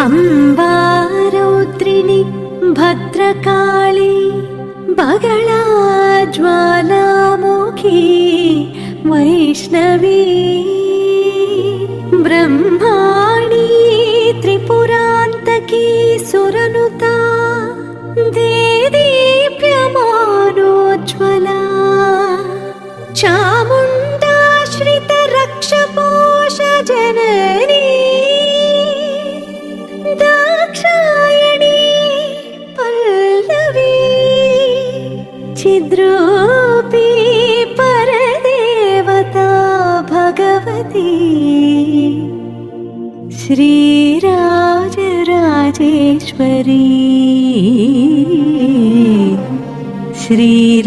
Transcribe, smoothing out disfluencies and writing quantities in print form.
अम्बारौद्रिणि Bhadrakali Bagla Jwalamukhi Vaishnavi Brahmani त्रिपुरान्तकी सुरनुता देदीप्यमानोज्ज्वला चामुण्डाश्रितरक्षपोष Janani Dakshayani Pallavi चिद्रूपी परदेवता Bhagwati Sri Rajarajeshwari Sri Rajarajeshwari.